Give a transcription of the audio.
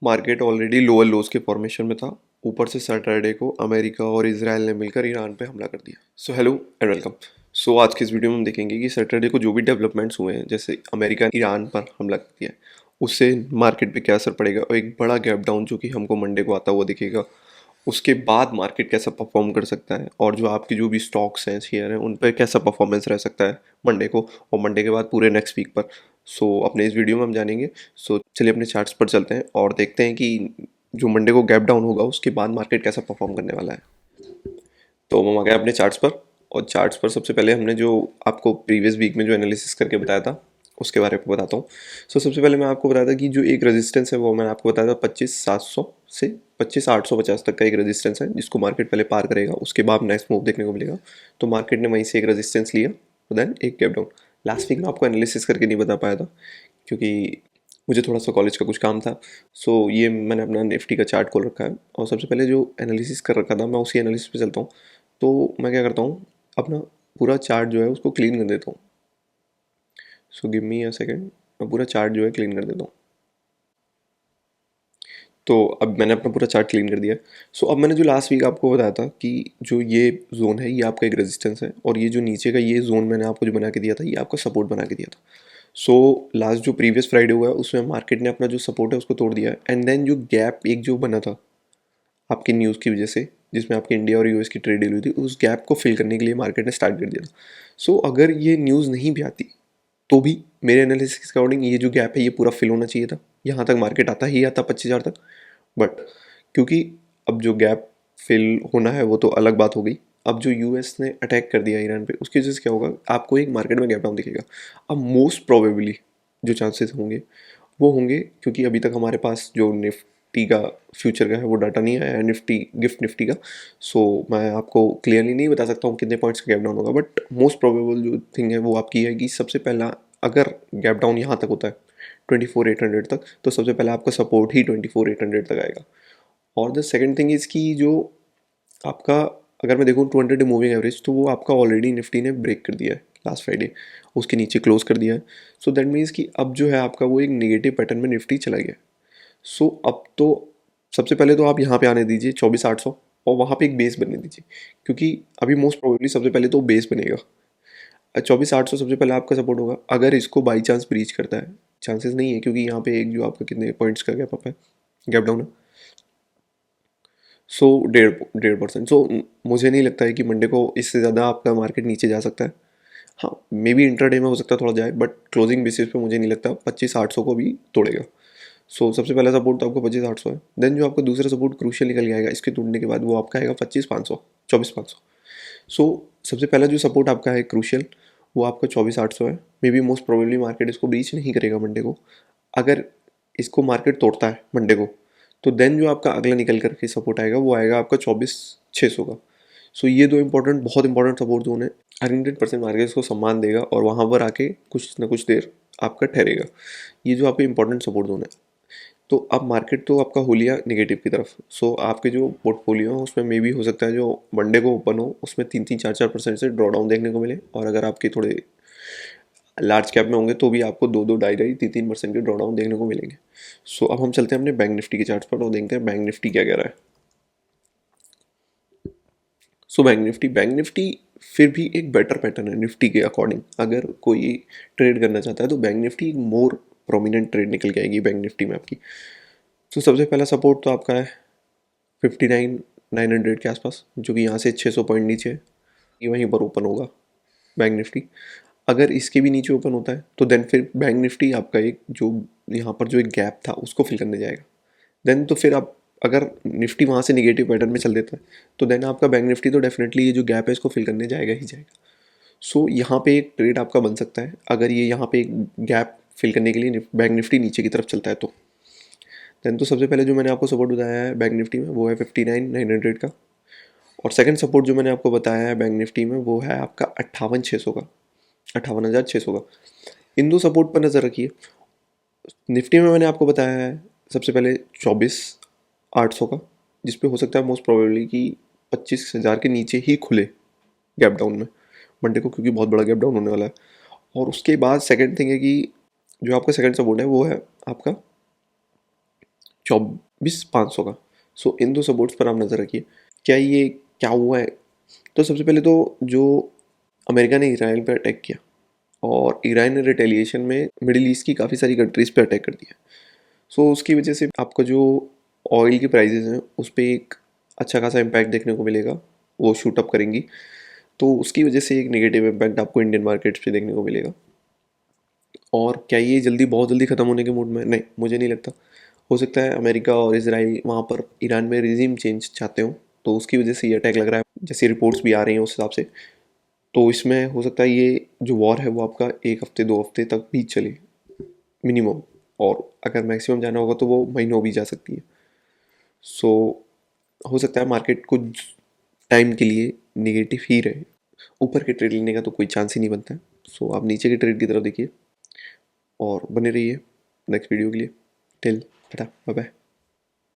Market already lower लोज के formation में था। ऊपर से सैटरडे को अमेरिका और इसराइल ने मिलकर ईरान पे हमला कर दिया। So hello and welcome. So आज की इस वीडियो में हम देखेंगे कि सैटरडे को जो भी डेवलपमेंट्स हुए हैं, जैसे अमेरिका ने ईरान पर हमला कर दिया, उससे मार्केट पे क्या असर पड़ेगा और एक बड़ा गैप डाउन जो कि हमको मंडे को आता हुआ दिखेगा। उसके बाद मार्केट कैसा परफॉर्म कर सकता है और जो आपकी जो भी स्टॉक्स हैं, शेयर हैं, उन पर कैसा परफॉर्मेंस रह सकता है मंडे को और मंडे के बाद पूरे नेक्स्ट वीक पर। सो अपने इस वीडियो में हम जानेंगे। सो चलिए अपने चार्ट्स पर चलते हैं और देखते हैं कि जो मंडे को गैप डाउन होगा उसके बाद मार्केट कैसा परफॉर्म करने वाला है। तो हम आ गए अपने चार्ट्स पर, और चार्ट्स पर सबसे पहले हमने जो आपको प्रीवियस वीक में जो एनालिसिस करके बताया था उसके बारे में बताता हूँ। सो सबसे पहले मैं आपको बताया था कि जो एक रेजिस्टेंस है वो मैंने आपको बताया था 25,700 से 25,850 तक का एक रेजिस्टेंस है जिसको मार्केट पहले पार करेगा, उसके बाद नेक्स्ट मूव देखने को मिलेगा। तो मार्केट ने वहीं से एक रेजिस्टेंस लिया, तो देन एक गैप डाउन। लास्ट वीक में आपको एनालिसिस करके नहीं बता पाया था क्योंकि मुझे थोड़ा सा कॉलेज का कुछ काम था। सो ये मैंने अपना निफ्टी का चार्ट खोल रखा है और सबसे पहले जो एनालिसिस कर रखा था मैं उसी एनालिसिस पे चलता हूँ। तो मैं क्या करता हूँ, अपना पूरा चार्ट जो है उसको क्लीन कर देता हूँ। So give me a second, मैं पूरा चार्ट जो है क्लीन कर देता हूँ। तो अब मैंने अपना पूरा चार्ट क्लीन कर दिया है। सो अब मैंने जो लास्ट वीक आपको बताया था कि जो ये जोन है ये आपका एक रेजिस्टेंस है और ये जो नीचे का ये जोन मैंने आपको जो बना के दिया था ये आपका सपोर्ट बना के दिया था। सो लास्ट जो प्रीवियस फ्राइडे हुआ है उसमें मार्केट ने अपना जो सपोर्ट है उसको तोड़ दिया है, एंड देन जो गैप एक जो बना था आपकी न्यूज़ की वजह से, जिसमें आपकी इंडिया और यूएस की ट्रेड डील हुई थी, उस गैप को फिल करने के लिए मार्केट ने स्टार्ट कर दिया था। सो अगर ये न्यूज़ नहीं भी आती तो भी मेरे एनालिसिस के अकॉर्डिंग ये जो गैप है ये पूरा फिल होना चाहिए था। यहाँ तक मार्केट आता ही आता 25,000 तक, बट क्योंकि अब जो गैप फिल होना है वो तो अलग बात हो गई। अब जो यूएस ने अटैक कर दिया ईरान पे उसकी वजह से क्या होगा, आपको एक मार्केट में गैप डाउन दिखेगा। अब मोस्ट प्रोबेबली जो चांसेस होंगे वो होंगे, क्योंकि अभी तक हमारे पास जो निफ्टी का फ्यूचर का है वो डाटा नहीं आया है, निफ्टी गिफ्ट निफ्टी का। सो मैं आपको क्लियरली नहीं बता सकता हूँ कितने पॉइंट्स का गैप डाउन होगा, बट मोस्ट प्रोबेबल जो थिंग है वो आपकी है कि सबसे पहला अगर गैप डाउन यहाँ तक होता है 24,800 तक, तो सबसे पहले आपका सपोर्ट ही 24,800 तक आएगा। और द सेकेंड थिंग इज़ कि जो आपका, अगर मैं देखूँ 200 डे मूविंग एवरेज, तो वो आपका ऑलरेडी निफ्टी ने ब्रेक कर दिया है लास्ट फ्राइडे, उसके नीचे क्लोज कर दिया है। सो दैट मीन्स कि अब जो है आपका वो एक नेगेटिव पैटर्न में निफ्टी चला गया। सो अब तो सबसे पहले तो आप यहाँ पे आने दीजिए 24,800 और वहाँ पे एक बेस बनने दीजिए, क्योंकि अभी मोस्ट प्रोबेबली सबसे पहले तो बेस बनेगा। 24,800 सबसे पहले आपका सपोर्ट होगा। अगर इसको बाई चांस ब्रीच करता है, चांसेस नहीं है क्योंकि यहाँ पे एक जो आपका कितने पॉइंट्स का गैप अप है, गैप डाउन है। सो 1.5%। सो मुझे नहीं लगता है कि मंडे को इससे ज़्यादा आपका मार्केट नीचे जा सकता है। हाँ, मे बी इंट्राडे में हो सकता है थोड़ा जाए, बट क्लोजिंग बेसिस पे मुझे नहीं लगता 25,800 को भी तोड़ेगा। सो सबसे पहला सपोर्ट तो आपका 25,800 है। देन जो आपका दूसरा सपोर्ट क्रूशियल निकल के आएगा इसके टूटने के बाद वो आपका आएगा 25,500, 24,500। सो सबसे पहला जो सपोर्ट आपका है क्रूशियल वो आपका 24,800 है। May be most probably market इसको ब्रीच नहीं करेगा मंडे को। अगर इसको मार्केट तोड़ता है मंडे को, तो देन जो आपका अगला निकल करके सपोर्ट आएगा वो आएगा आपका 24,600 का। सो ये दो बहुत इंपॉर्टेंट सपोर्ट जोन है। 100% मार्केट इसको सम्मान देगा और वहाँ पर आके कुछ ना कुछ देर आपका ठहरेगा। ये जो आपके इंपॉर्टेंट सपोर्ट जोन है। तो अब मार्केट तो आपका हो लिया निगेटिव की तरफ। सो आपके जो पोर्टफोलियो है उसमें मे भी हो सकता है जो मंडे को ओपन हो उसमें 3-3, 4-4% से ड्रॉ डाउन देखने को मिले, और अगर आपके थोड़े लार्ज कैप में होंगे तो भी आपको 2-2, 2.5, 2-3% के ड्रॉ डाउन देखने को मिलेंगे। सो अब हम चलते हैं अपने बैंक निफ्टी के चार्ट पर और देखते हैं बैंक निफ्टी क्या कह रहा है। सो बैंक निफ्टी फिर भी एक बेटर पैटर्न है निफ्टी के अकॉर्डिंग। अगर कोई ट्रेड करना चाहता है तो बैंक निफ्टी एक मोर प्रोमिनेंट ट्रेड निकल के आएगी बैंक निफ्टी में आपकी। तो सबसे पहला सपोर्ट तो आपका है 59,900 के आसपास, जो कि यहाँ से 600 पॉइंट नीचे है। ये वहीं पर ओपन होगा बैंक निफ्टी। अगर इसके भी नीचे ओपन होता है तो देन फिर बैंक निफ्टी आपका एक जो यहाँ पर जो एक गैप था उसको फिल करने जाएगा। देन तो फिर आप, अगर निफ्टी वहाँ से निगेटिव पैटर्न में चल देता है तो देन आपका बैंक निफ्टी तो डेफिनेटली ये जो गैप है इसको फिल करने जाएगा ही जाएगा। सो यहाँ पे एक ट्रेड आपका बन सकता है अगर ये यहाँ पे एक गैप फिल करने के लिए बैंक निफ्टी नीचे की तरफ चलता है तो। देन तो सबसे पहले जो मैंने आपको सपोर्ट बताया है बैंक निफ्टी में वो है 59,900 का, और सेकंड सपोर्ट जो मैंने आपको बताया है बैंक निफ्टी में वो है आपका 58,600 का, 58,600 का। इन दो सपोर्ट पर नज़र रखिए। निफ्टी में मैंने आपको बताया है सबसे पहले 24,800 का, जिसपे हो सकता है मोस्ट प्रोबेबली कि 25,000 के नीचे ही खुले गैप डाउन में मंडे को, क्योंकि बहुत बड़ा गैप डाउन होने वाला है। और उसके बाद सेकंड थिंग है कि जो आपका सेकंड सपोर्ट है वो है आपका 24,500 का। सो इन दो सपोर्ट्स पर आप नज़र रखिए। क्या ये क्या हुआ है? तो सबसे पहले तो जो अमेरिका ने इसराइल पर अटैक किया और ईरान ने रिटेलिएशन में मिडिल ईस्ट की काफ़ी सारी कंट्रीज़ पे अटैक कर दिया। सो उसकी वजह से आपका जो ऑयल की प्राइसेस हैं उस पर एक अच्छा खासा इम्पैक्ट देखने को मिलेगा, वो शूट अप करेंगी। तो उसकी वजह से एक नेगेटिव इम्पैक्ट आपको इंडियन मार्केट्स पे देखने को मिलेगा। और क्या ये जल्दी बहुत जल्दी ख़त्म होने के मूड में? नहीं, मुझे नहीं लगता। हो सकता है अमेरिका और इसराइल वहाँ पर ईरान में रिजीम चेंज चाहते हो, तो उसकी वजह से ये अटैक लग रहा है, जैसी रिपोर्ट्स भी आ रही हैं उस हिसाब से। तो इसमें हो सकता है ये जो वॉर है वो आपका 1 हफ्ते 2 हफ्ते तक भी चले मिनिमम, और अगर मैक्सिमम जाना होगा तो वो महीनों भी जा सकती है। सो हो सकता है मार्केट कुछ टाइम के लिए निगेटिव ही रहे, ऊपर के ट्रेड लेने का तो कोई चांस ही नहीं बनता है। सो आप नीचे के ट्रेड की तरफ देखिए और बने रहिए नेक्स्ट वीडियो के लिए। Till tata, bye bye.